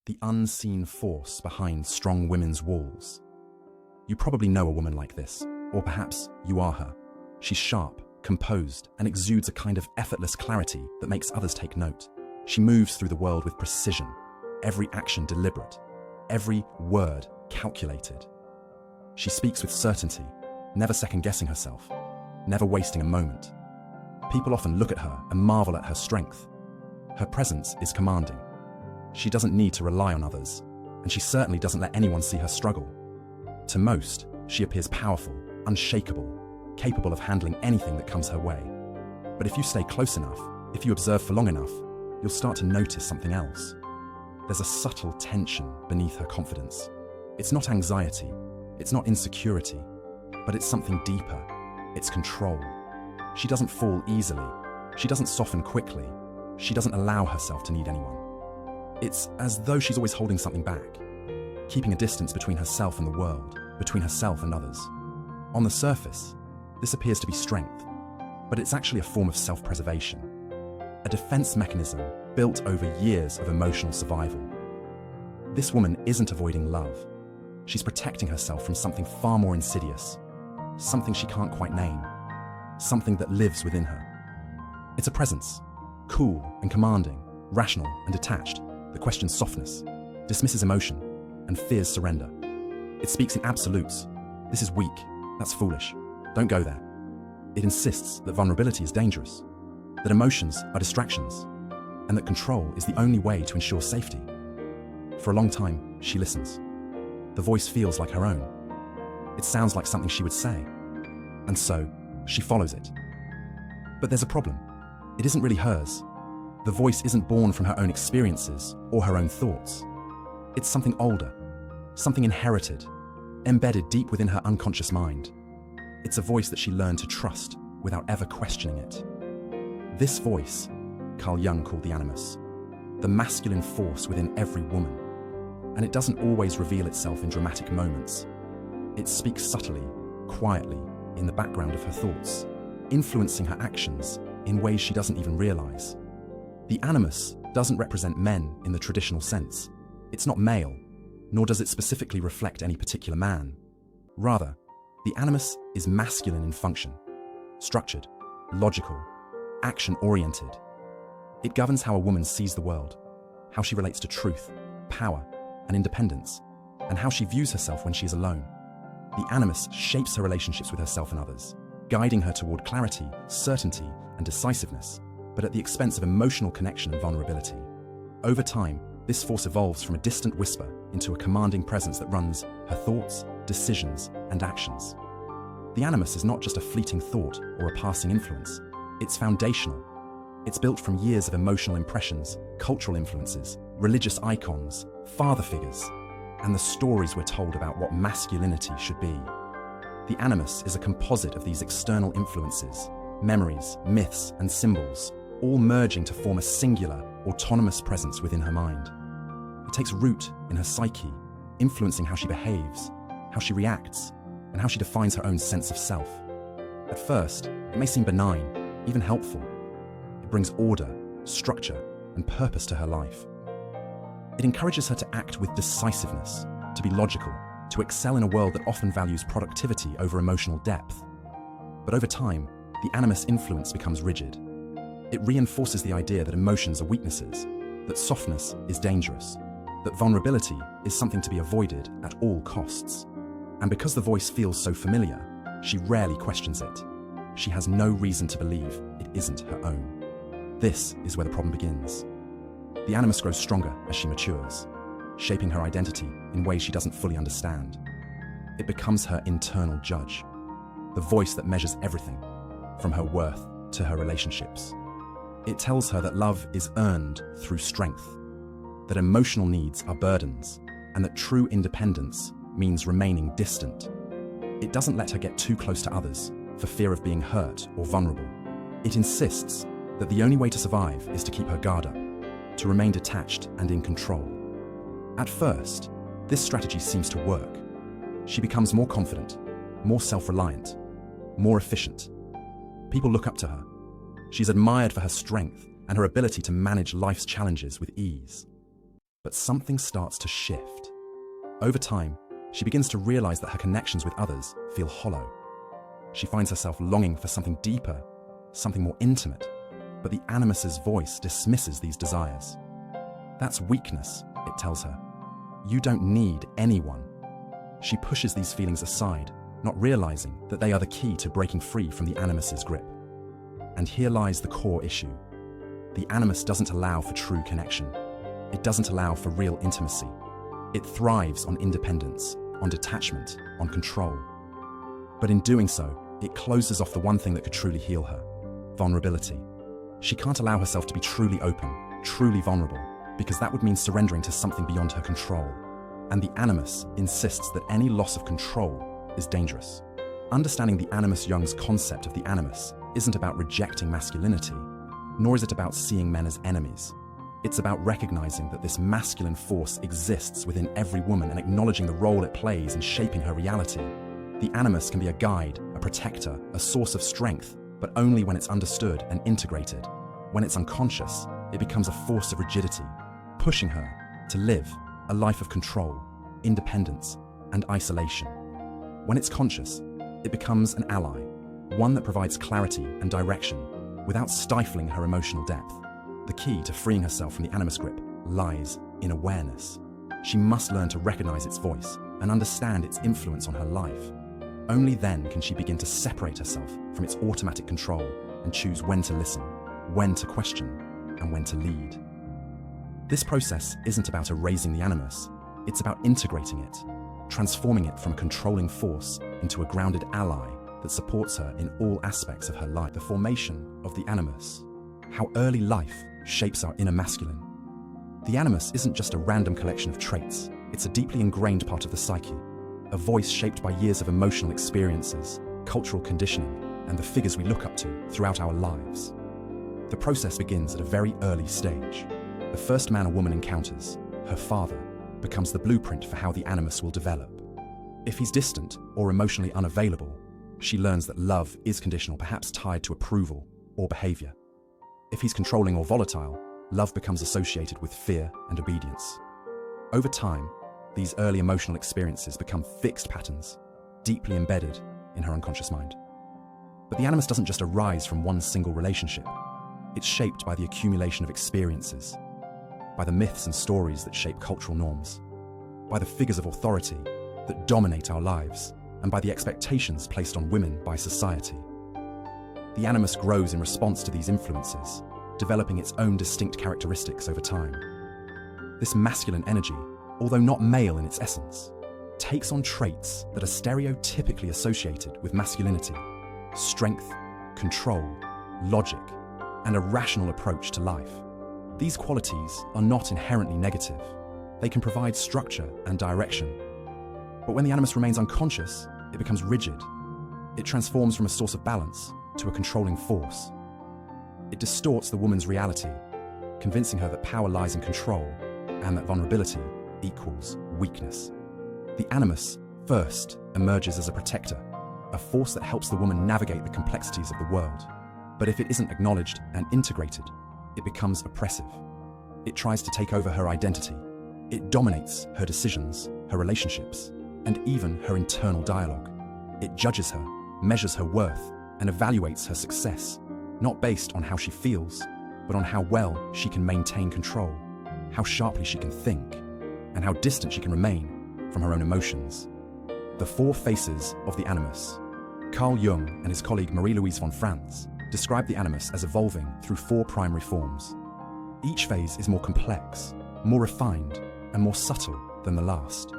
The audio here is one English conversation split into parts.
the unseen force behind strong women's walls. You probably know a woman like this, or perhaps you are her. She's sharp, composed, and exudes a kind of effortless clarity that makes others take note. She moves through the world with precision, every action deliberate, every word calculated. She speaks with certainty, never second-guessing herself, never wasting a moment. People often look at her and marvel at her strength. Her presence is commanding. She doesn't need to rely on others, and she certainly doesn't let anyone see her struggle. To most, she appears powerful, unshakable, capable of handling anything that comes her way. But if you stay close enough, if you observe for long enough, you'll start to notice something else. There's a subtle tension beneath her confidence. It's not anxiety, it's not insecurity, but it's something deeper. It's control. She doesn't fall easily. She doesn't soften quickly. She doesn't allow herself to need anyone. It's as though she's always holding something back, keeping a distance between herself and the world, between herself and others. On the surface, this appears to be strength, but it's actually a form of self-preservation, a defense mechanism built over years of emotional survival. This woman isn't avoiding love. She's protecting herself from something far more insidious, something she can't quite name, something that lives within her. It's a presence, cool and commanding, rational and detached, that questions softness, dismisses emotion, and fears surrender. It speaks in absolutes. This is weak. That's foolish. Don't go there. It insists that vulnerability is dangerous, that emotions are distractions, and that control is the only way to ensure safety. For a long time, she listens. The voice feels like her own. It sounds like something she would say. And so, she follows it. But there's a problem. It isn't really hers. The voice isn't born from her own experiences or her own thoughts. It's something older, something inherited, embedded deep within her unconscious mind. It's a voice that she learned to trust without ever questioning it. This voice, Carl Jung called the Animus, the masculine force within every woman. And it doesn't always reveal itself in dramatic moments. It speaks subtly, quietly, in the background of her thoughts, influencing her actions in ways she doesn't even realize. The Animus doesn't represent men in the traditional sense. It's not male, nor does it specifically reflect any particular man. Rather, the Animus is masculine in function, structured, logical, action-oriented. It governs how a woman sees the world, how she relates to truth, power, and independence, and how she views herself when she is alone. The Animus shapes her relationships with herself and others, guiding her toward clarity, certainty, and decisiveness, but at the expense of emotional connection and vulnerability. Over time, this force evolves from a distant whisper into a commanding presence that runs her thoughts, decisions, and actions. The Animus is not just a fleeting thought or a passing influence. It's foundational. It's built from years of emotional impressions, cultural influences, religious icons, father figures, and the stories we're told about what masculinity should be. The Animus is a composite of these external influences, memories, myths, and symbols, all merging to form a singular, autonomous presence within her mind. It takes root in her psyche, influencing how she behaves, how she reacts, and how she defines her own sense of self. At first, it may seem benign, even helpful. It brings order, structure, and purpose to her life. It encourages her to act with decisiveness, to be logical, to excel in a world that often values productivity over emotional depth. But over time, the Animus influence becomes rigid. It reinforces the idea that emotions are weaknesses, that softness is dangerous, that vulnerability is something to be avoided at all costs. And because the voice feels so familiar, she rarely questions it. She has no reason to believe it isn't her own. This is where the problem begins. The Animus grows stronger as she matures, shaping her identity in ways she doesn't fully understand. It becomes her internal judge, the voice that measures everything, from her worth to her relationships. It tells her that love is earned through strength, that emotional needs are burdens, and that true independence means remaining distant. It doesn't let her get too close to others for fear of being hurt or vulnerable. It insists that the only way to survive is to keep her guard up, to remain detached and in control. At first, this strategy seems to work. She becomes more confident, more self-reliant, more efficient. People look up to her. She's admired for her strength and her ability to manage life's challenges with ease. But something starts to shift. Over time, she begins to realize that her connections with others feel hollow. She finds herself longing for something deeper, something more intimate, but the Animus's voice dismisses these desires. That's weakness, it tells her. You don't need anyone. She pushes these feelings aside, not realizing that they are the key to breaking free from the Animus's grip. And here lies the core issue. The Animus doesn't allow for true connection. It doesn't allow for real intimacy. It thrives on independence, on detachment, on control. But in doing so, it closes off the one thing that could truly heal her: vulnerability. She can't allow herself to be truly open, truly vulnerable, because that would mean surrendering to something beyond her control. And the Animus insists that any loss of control is dangerous. Understanding the Animus Jung's concept of the Animus isn't about rejecting masculinity, nor is it about seeing men as enemies. It's about recognizing that this masculine force exists within every woman and acknowledging the role it plays in shaping her reality. The Animus can be a guide, a protector, a source of strength, but only when it's understood and integrated. When it's unconscious, it becomes a force of rigidity, pushing her to live a life of control, independence, and isolation. When it's conscious, it becomes an ally, one that provides clarity and direction without stifling her emotional depth. The key to freeing herself from the Animus grip lies in awareness. She must learn to recognize its voice and understand its influence on her life. Only then can she begin to separate herself from its automatic control and choose when to listen, when to question, and when to lead. This process isn't about erasing the Animus, it's about integrating it, transforming it from a controlling force into a grounded ally that supports her in all aspects of her life. The formation of the Animus, how early life shapes our inner masculine. The Animus isn't just a random collection of traits, it's a deeply ingrained part of the psyche, a voice shaped by years of emotional experiences, cultural conditioning, and the figures we look up to throughout our lives. The process begins at a very early stage. The first man a woman encounters, her father, becomes the blueprint for how the Animus will develop. If he's distant or emotionally unavailable, she learns that love is conditional, perhaps tied to approval or behavior. If he's controlling or volatile, love becomes associated with fear and obedience. Over time, these early emotional experiences become fixed patterns, deeply embedded in her unconscious mind. But the Animus doesn't just arise from one single relationship. It's shaped by the accumulation of experiences, by the myths and stories that shape cultural norms, by the figures of authority that dominate our lives, and by the expectations placed on women by society. The Animus grows in response to these influences, developing its own distinct characteristics over time. This masculine energy, although not male in its essence, takes on traits that are stereotypically associated with masculinity: strength, control, logic, and a rational approach to life. These qualities are not inherently negative. They can provide structure and direction. But when the Animus remains unconscious, it becomes rigid. It transforms from a source of balance to a controlling force. It distorts the woman's reality, convincing her that power lies in control and that vulnerability equals weakness. The Animus first emerges as a protector, a force that helps the woman navigate the complexities of the world. But if it isn't acknowledged and integrated, it becomes oppressive. It tries to take over her identity. It dominates her decisions, her relationships, and even her internal dialogue. It judges her, measures her worth, and evaluates her success, not based on how she feels, but on how well she can maintain control, how sharply she can think, and how distant she can remain from her own emotions. The four faces of the Animus. Carl Jung and his colleague Marie-Louise von Franz describe the Animus as evolving through four primary forms. Each phase is more complex, more refined, and more subtle than the last.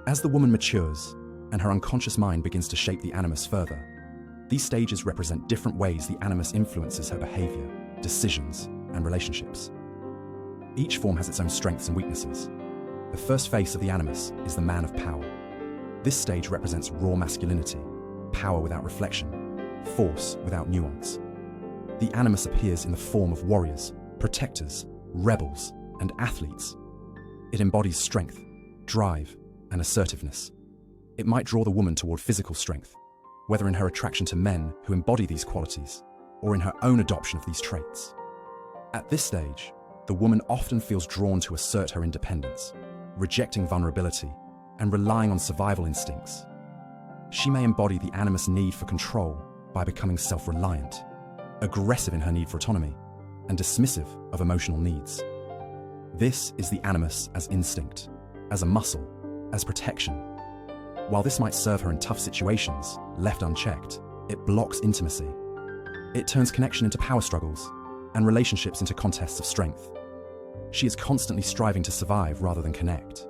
As the woman matures and her unconscious mind begins to shape the Animus further, these stages represent different ways the Animus influences her behavior, decisions, and relationships. Each form has its own strengths and weaknesses. The first face of the Animus is the man of power. This stage represents raw masculinity, power without reflection, force without nuance. The Animus appears in the form of warriors, protectors, rebels, and athletes. It embodies strength, drive, and assertiveness. It might draw the woman toward physical strength, whether in her attraction to men who embody these qualities, or in her own adoption of these traits. At this stage, the woman often feels drawn to assert her independence, rejecting vulnerability and relying on survival instincts. She may embody the Animus need for control by becoming self-reliant, aggressive in her need for autonomy, and dismissive of emotional needs. This is the Animus as instinct, as a muscle, as protection. While this might serve her in tough situations, left unchecked, it blocks intimacy. It turns connection into power struggles and relationships into contests of strength. She is constantly striving to survive rather than connect.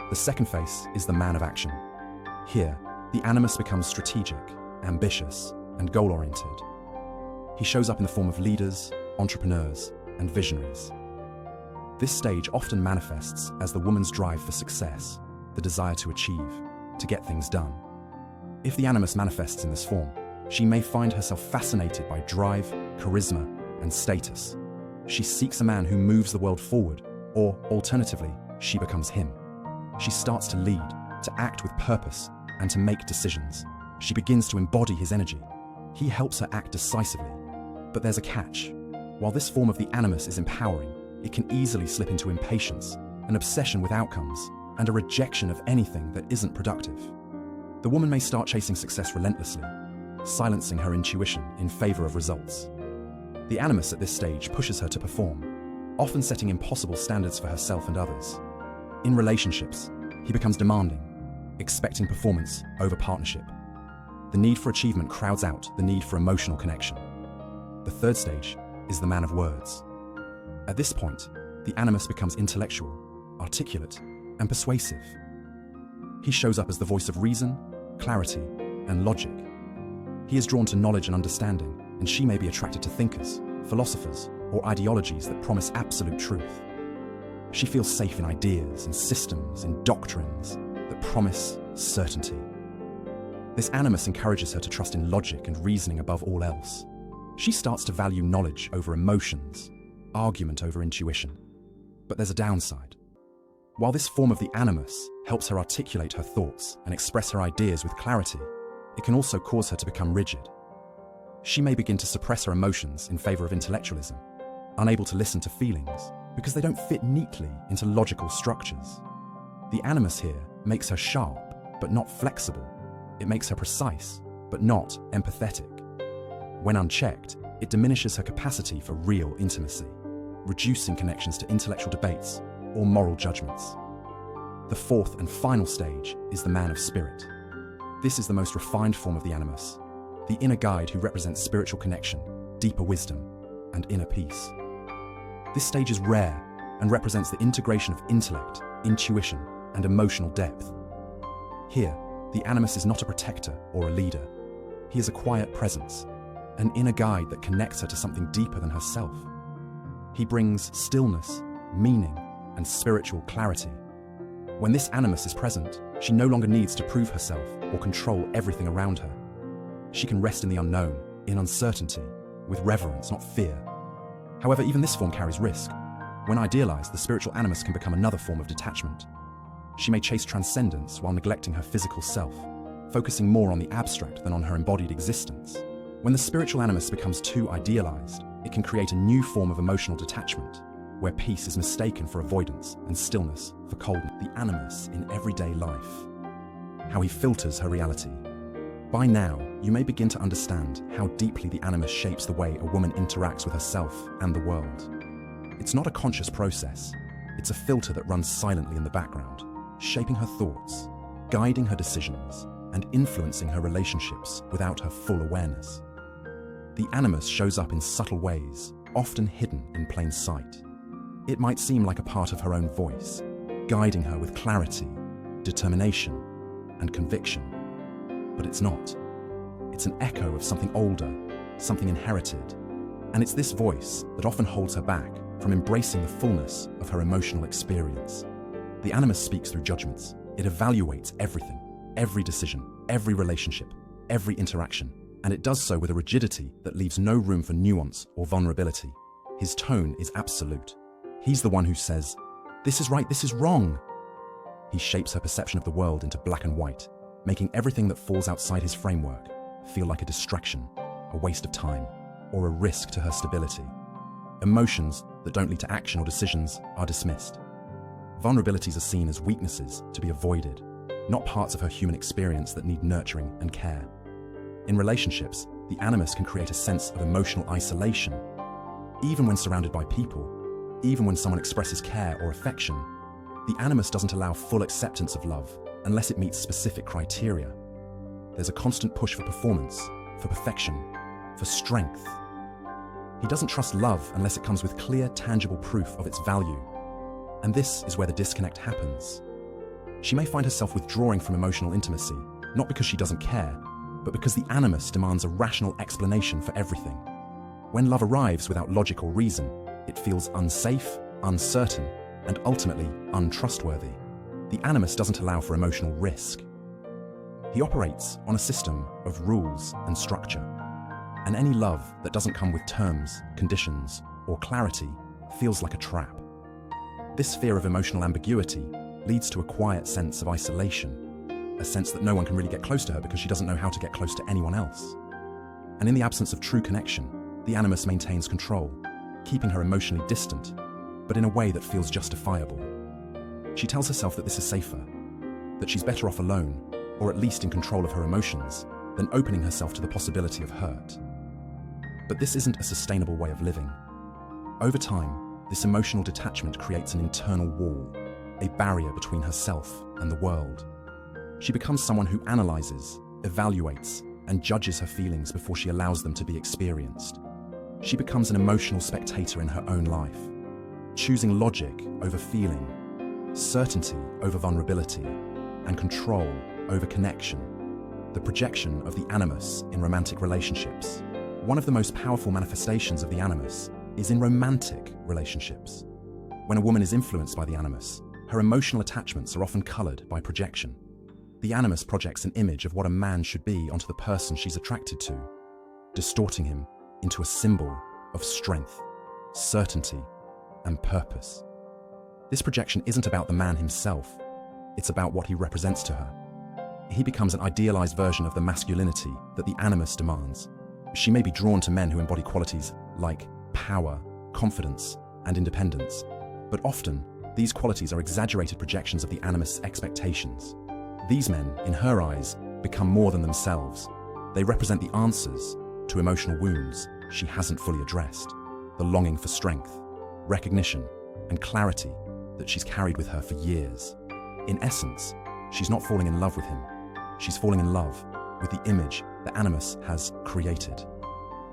The second face is the man of action. Here, the Animus becomes strategic, ambitious, and goal-oriented. He shows up in the form of leaders, entrepreneurs, and visionaries. This stage often manifests as the woman's drive for success, the desire to achieve, to get things done. If the Animus manifests in this form, she may find herself fascinated by drive, charisma, and status. She seeks a man who moves the world forward, or alternatively, she becomes him. She starts to lead, to act with purpose, and to make decisions. She begins to embody his energy. He helps her act decisively. But there's a catch. While this form of the Animus is empowering, it can easily slip into impatience, an obsession with outcomes, and a rejection of anything that isn't productive. The woman may start chasing success relentlessly, silencing her intuition in favor of results. The Animus at this stage pushes her to perform, often setting impossible standards for herself and others. In relationships, he becomes demanding, expecting performance over partnership. The need for achievement crowds out the need for emotional connection. The third stage is the man of words. At this point, the Animus becomes intellectual, articulate, and persuasive. He shows up as the voice of reason, clarity, and logic. He is drawn to knowledge and understanding, and she may be attracted to thinkers, philosophers, or ideologies that promise absolute truth. She feels safe in ideas and systems, in doctrines that promise certainty. This Animus encourages her to trust in logic and reasoning above all else. She starts to value knowledge over emotions, argument over intuition. But there's a downside. While this form of the Animus helps her articulate her thoughts and express her ideas with clarity, it can also cause her to become rigid. She may begin to suppress her emotions in favor of intellectualism, unable to listen to feelings because they don't fit neatly into logical structures. The Animus here makes her sharp, but not flexible. It makes her precise, but not empathetic. When unchecked, it diminishes her capacity for real intimacy, reducing connections to intellectual debates or moral judgments. The fourth and final stage is the man of spirit. This is the most refined form of the Animus, the inner guide who represents spiritual connection, deeper wisdom, and inner peace. This stage is rare and represents the integration of intellect, intuition, and emotional depth. Here, the Animus is not a protector or a leader. He is a quiet presence, an inner guide that connects her to something deeper than herself. He brings stillness, meaning, and spiritual clarity. When this Animus is present, she no longer needs to prove herself or control everything around her. She can rest in the unknown, in uncertainty, with reverence, not fear. However, even this form carries risk. When idealized, the spiritual Animus can become another form of detachment. She may chase transcendence while neglecting her physical self, focusing more on the abstract than on her embodied existence. When the spiritual Animus becomes too idealized, it can create a new form of emotional detachment, where peace is mistaken for avoidance and stillness for coldness. The Animus in everyday life. How he filters her reality. By now, you may begin to understand how deeply the Animus shapes the way a woman interacts with herself and the world. It's not a conscious process. It's a filter that runs silently in the background, shaping her thoughts, guiding her decisions, and influencing her relationships without her full awareness. The Animus shows up in subtle ways, often hidden in plain sight. It might seem like a part of her own voice, guiding her with clarity, determination, and conviction. But it's not. It's an echo of something older, something inherited. And it's this voice that often holds her back from embracing the fullness of her emotional experience. The Animus speaks through judgments. It evaluates everything, every decision, every relationship, every interaction, and it does so with a rigidity that leaves no room for nuance or vulnerability. His tone is absolute. He's the one who says, "This is right, this is wrong." He shapes her perception of the world into black and white, making everything that falls outside his framework feel like a distraction, a waste of time, or a risk to her stability. Emotions that don't lead to action or decisions are dismissed. Vulnerabilities are seen as weaknesses to be avoided, not parts of her human experience that need nurturing and care. In relationships, the animus can create a sense of emotional isolation. Even when surrounded by people, even when someone expresses care or affection, the animus doesn't allow full acceptance of love unless it meets specific criteria. There's a constant push for performance, for perfection, for strength. He doesn't trust love unless it comes with clear, tangible proof of its value. And this is where the disconnect happens. She may find herself withdrawing from emotional intimacy, not because she doesn't care, but because the animus demands a rational explanation for everything. When love arrives without logic or reason, it feels unsafe, uncertain, and ultimately untrustworthy. The animus doesn't allow for emotional risk. He operates on a system of rules and structure, and any love that doesn't come with terms, conditions, or clarity feels like a trap. This fear of emotional ambiguity leads to a quiet sense of isolation, a sense that no one can really get close to her because she doesn't know how to get close to anyone else. And in the absence of true connection, the animus maintains control, keeping her emotionally distant, but in a way that feels justifiable. She tells herself that this is safer, that she's better off alone, or at least in control of her emotions, than opening herself to the possibility of hurt. But this isn't a sustainable way of living. Over time, this emotional detachment creates an internal wall, a barrier between herself and the world. She becomes someone who analyzes, evaluates, and judges her feelings before she allows them to be experienced. She becomes an emotional spectator in her own life, choosing logic over feeling, certainty over vulnerability, and control over connection. The projection of the animus in romantic relationships. One of the most powerful manifestations of the animus is in romantic relationships. When a woman is influenced by the animus, her emotional attachments are often colored by projection. The animus projects an image of what a man should be onto the person she's attracted to, distorting him into a symbol of strength, certainty, and purpose. This projection isn't about the man himself, it's about what he represents to her. He becomes an idealized version of the masculinity that the animus demands. She may be drawn to men who embody qualities like power, confidence, and independence, but often these qualities are exaggerated projections of the animus' expectations. These men, in her eyes, become more than themselves. They represent the answers to emotional wounds she hasn't fully addressed, the longing for strength, recognition, and clarity that she's carried with her for years. In essence, she's not falling in love with him. She's falling in love with the image that Animus has created.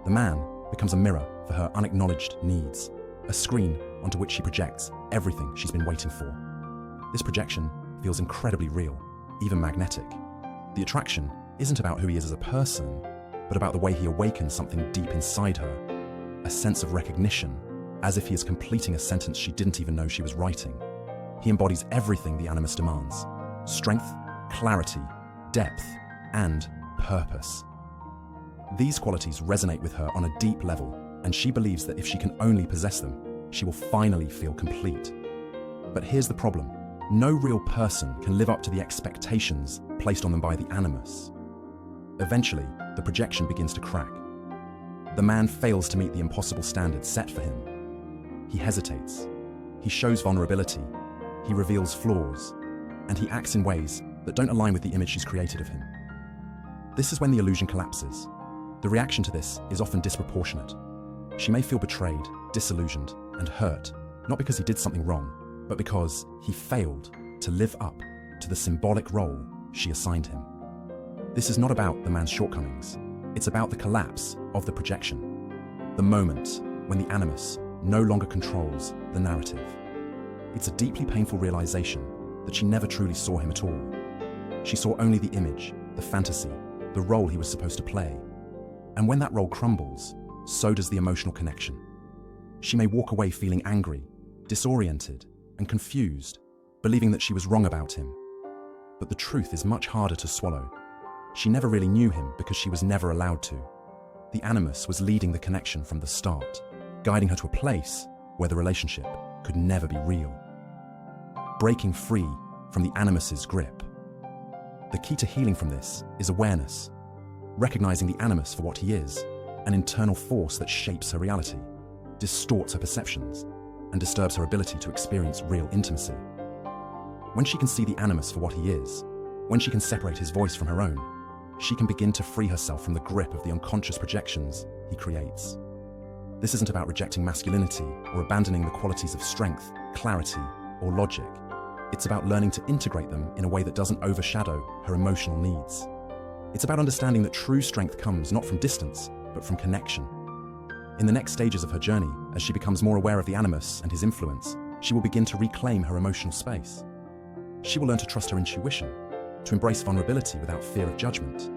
The man becomes a mirror for her unacknowledged needs, a screen onto which she projects everything she's been waiting for. This projection feels incredibly real, even magnetic. The attraction isn't about who he is as a person, but about the way he awakens something deep inside her, a sense of recognition, as if he is completing a sentence she didn't even know she was writing. He embodies everything the Animus demands: strength, clarity, depth, and purpose. These qualities resonate with her on a deep level, and she believes that if she can only possess them, she will finally feel complete. But here's the problem. No real person can live up to the expectations placed on them by the Animus. Eventually, the projection begins to crack. The man fails to meet the impossible standards set for him. He hesitates. He shows vulnerability. He reveals flaws. And he acts in ways that don't align with the image she's created of him. This is when the illusion collapses. The reaction to this is often disproportionate. She may feel betrayed, disillusioned, and hurt, not because he did something wrong, but because he failed to live up to the symbolic role she assigned him. This is not about the man's shortcomings. It's about the collapse of the projection, the moment when the Animus no longer controls the narrative. It's a deeply painful realization that she never truly saw him at all. She saw only the image, the fantasy, the role he was supposed to play. And when that role crumbles, so does the emotional connection. She may walk away feeling angry, disoriented, and confused, believing that she was wrong about him. But the truth is much harder to swallow. She never really knew him because she was never allowed to. The Animus was leading the connection from the start, guiding her to a place where the relationship could never be real. Breaking free from the Animus's grip. The key to healing from this is awareness, recognizing the Animus for what he is, an internal force that shapes her reality, distorts her perceptions, and disturbs her ability to experience real intimacy. When she can see the Animus for what he is, when she can separate his voice from her own, she can begin to free herself from the grip of the unconscious projections he creates. This isn't about rejecting masculinity or abandoning the qualities of strength, clarity, or logic. It's about learning to integrate them in a way that doesn't overshadow her emotional needs. It's about understanding that true strength comes not from distance, but from connection. In the next stages of her journey, as she becomes more aware of the Animus and his influence, she will begin to reclaim her emotional space. She will learn to trust her intuition, to embrace vulnerability without fear of judgment,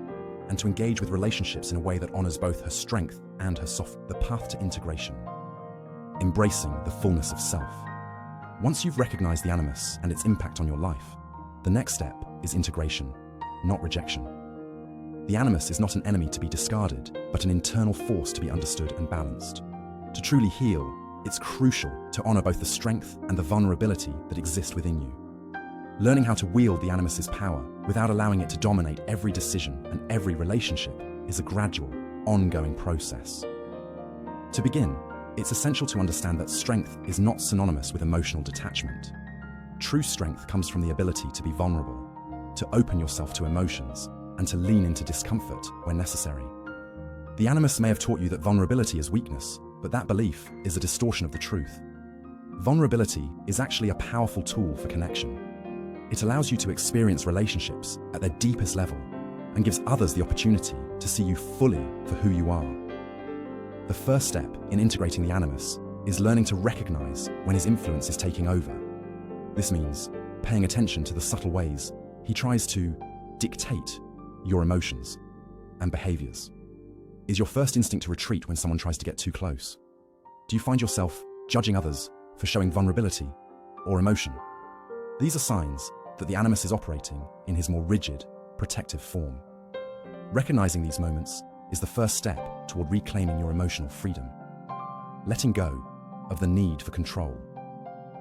and to engage with relationships in a way that honors both her strength and her the path to integration. Embracing the fullness of self. Once you've recognized the Animus and its impact on your life, the next step is integration, not rejection. The Animus is not an enemy to be discarded, but an internal force to be understood and balanced. To truly heal, it's crucial to honor both the strength and the vulnerability that exist within you. Learning how to wield the Animus's power without allowing it to dominate every decision and every relationship is a gradual, ongoing process. To begin, it's essential to understand that strength is not synonymous with emotional detachment. True strength comes from the ability to be vulnerable, to open yourself to emotions, and to lean into discomfort when necessary. The Animus may have taught you that vulnerability is weakness, but that belief is a distortion of the truth. Vulnerability is actually a powerful tool for connection. It allows you to experience relationships at their deepest level and gives others the opportunity to see you fully for who you are. The first step in integrating the Animus is learning to recognize when his influence is taking over. This means paying attention to the subtle ways he tries to dictate your emotions and behaviors. Is your first instinct to retreat when someone tries to get too close? Do you find yourself judging others for showing vulnerability or emotion? These are signs that the Animus is operating in his more rigid, protective form. Recognizing these moments is the first step toward reclaiming your emotional freedom. Letting go of the need for control.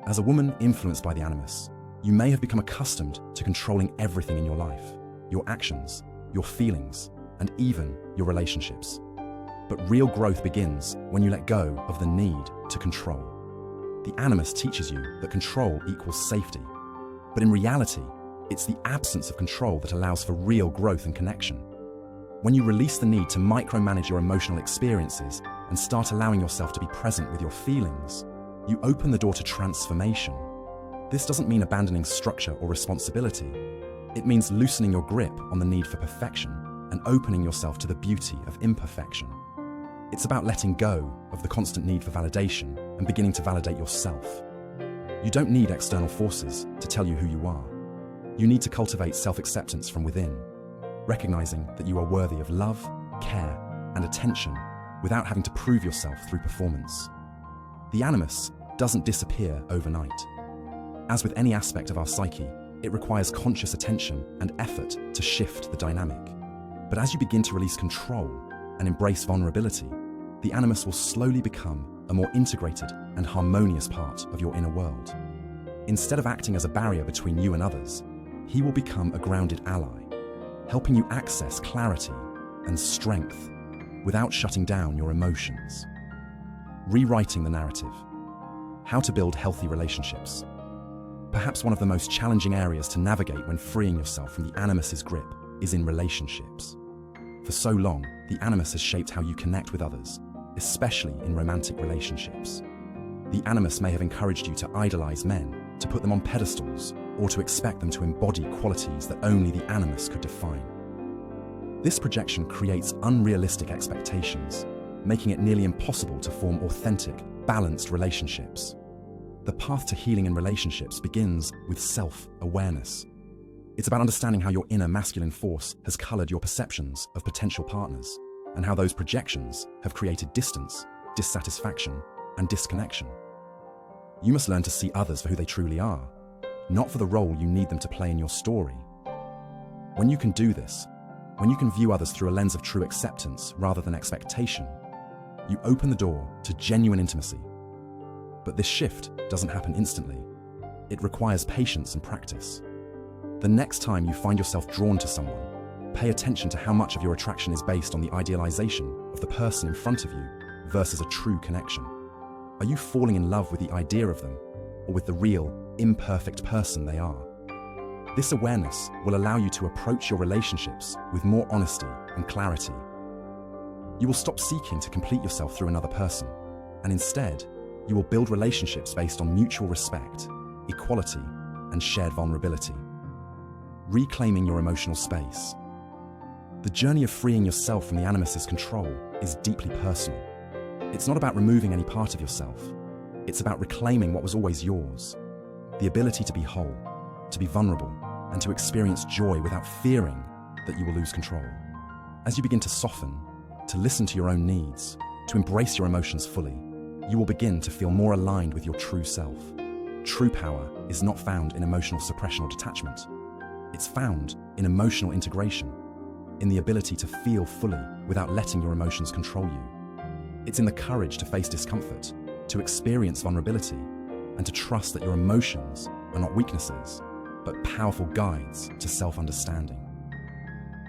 As a woman influenced by the Animus, you may have become accustomed to controlling everything in your life, your actions, your feelings, and even your relationships. But real growth begins when you let go of the need to control. The Animus teaches you that control equals safety, but in reality, it's the absence of control that allows for real growth and connection. When you release the need to micromanage your emotional experiences and start allowing yourself to be present with your feelings, you open the door to transformation. This doesn't mean abandoning structure or responsibility. It means loosening your grip on the need for perfection and opening yourself to the beauty of imperfection. It's about letting go of the constant need for validation and beginning to validate yourself. You don't need external forces to tell you who you are. You need to cultivate self-acceptance from within, recognizing that you are worthy of love, care, and attention without having to prove yourself through performance. The Animus doesn't disappear overnight. As with any aspect of our psyche, it requires conscious attention and effort to shift the dynamic. But as you begin to release control and embrace vulnerability, the Animus will slowly become a more integrated and harmonious part of your inner world. Instead of acting as a barrier between you and others, he will become a grounded ally, helping you access clarity and strength without shutting down your emotions. Rewriting the narrative. How to build healthy relationships. Perhaps one of the most challenging areas to navigate when freeing yourself from the Animus's grip is in relationships. For so long, the Animus has shaped how you connect with others, especially in romantic relationships. The Animus may have encouraged you to idolize men, to put them on pedestals, or to expect them to embody qualities that only the Animus could define. This projection creates unrealistic expectations, making it nearly impossible to form authentic, balanced relationships. The path to healing in relationships begins with self-awareness. It's about understanding how your inner masculine force has colored your perceptions of potential partners, and how those projections have created distance, dissatisfaction, and disconnection. You must learn to see others for who they truly are, not for the role you need them to play in your story. When you can do this, when you can view others through a lens of true acceptance rather than expectation, you open the door to genuine intimacy. But this shift doesn't happen instantly. It requires patience and practice. The next time you find yourself drawn to someone, pay attention to how much of your attraction is based on the idealization of the person in front of you versus a true connection. Are you falling in love with the idea of them, or with the real, imperfect person they are? This awareness will allow you to approach your relationships with more honesty and clarity. You will stop seeking to complete yourself through another person, and instead, you will build relationships based on mutual respect, equality, and shared vulnerability. Reclaiming your emotional space. The journey of freeing yourself from the Animus's control is deeply personal. It's not about removing any part of yourself. It's about reclaiming what was always yours. The ability to be whole, to be vulnerable, and to experience joy without fearing that you will lose control. As you begin to soften, to listen to your own needs, to embrace your emotions fully, you will begin to feel more aligned with your true self. True power is not found in emotional suppression or detachment. It's found in emotional integration, in the ability to feel fully without letting your emotions control you. It's in the courage to face discomfort, to experience vulnerability, and to trust that your emotions are not weaknesses, but powerful guides to self-understanding.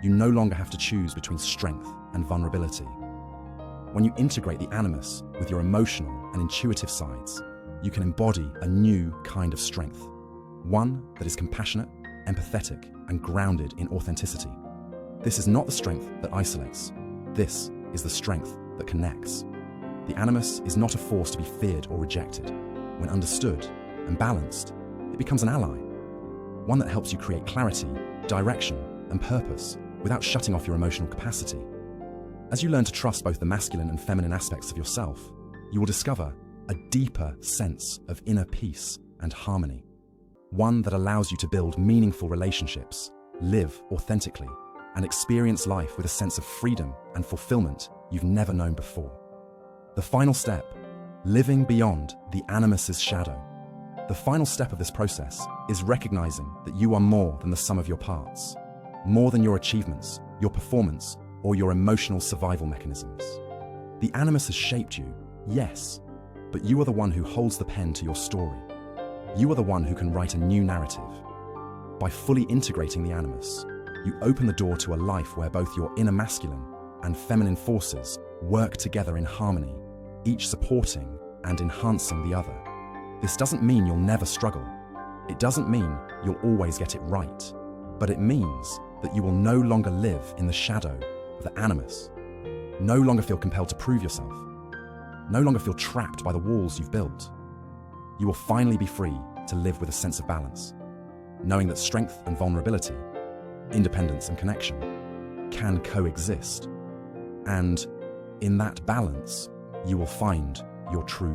You no longer have to choose between strength and vulnerability. When you integrate the Animus with your emotional and intuitive sides, you can embody a new kind of strength, one that is compassionate, empathetic, and grounded in authenticity. This is not the strength that isolates. This is the strength that connects. The Animus is not a force to be feared or rejected. When understood and balanced, it becomes an ally, one that helps you create clarity, direction, and purpose without shutting off your emotional capacity. As you learn to trust both the masculine and feminine aspects of yourself, you will discover a deeper sense of inner peace and harmony, one that allows you to build meaningful relationships, live authentically, and experience life with a sense of freedom and fulfillment you've never known before. The final step, living beyond the Animus's shadow. The final step of this process is recognizing that you are more than the sum of your parts, more than your achievements, your performance, or your emotional survival mechanisms. The Animus has shaped you, yes, but you are the one who holds the pen to your story. You are the one who can write a new narrative. By fully integrating the Animus, you open the door to a life where both your inner masculine and feminine forces work together in harmony, each supporting and enhancing the other. This doesn't mean you'll never struggle. It doesn't mean you'll always get it right, but it means that you will no longer live in the shadow of the Animus, no longer feel compelled to prove yourself, no longer feel trapped by the walls you've built. You will finally be free to live with a sense of balance, knowing that strength and vulnerability, independence and connection can coexist. And in that balance, you will find your true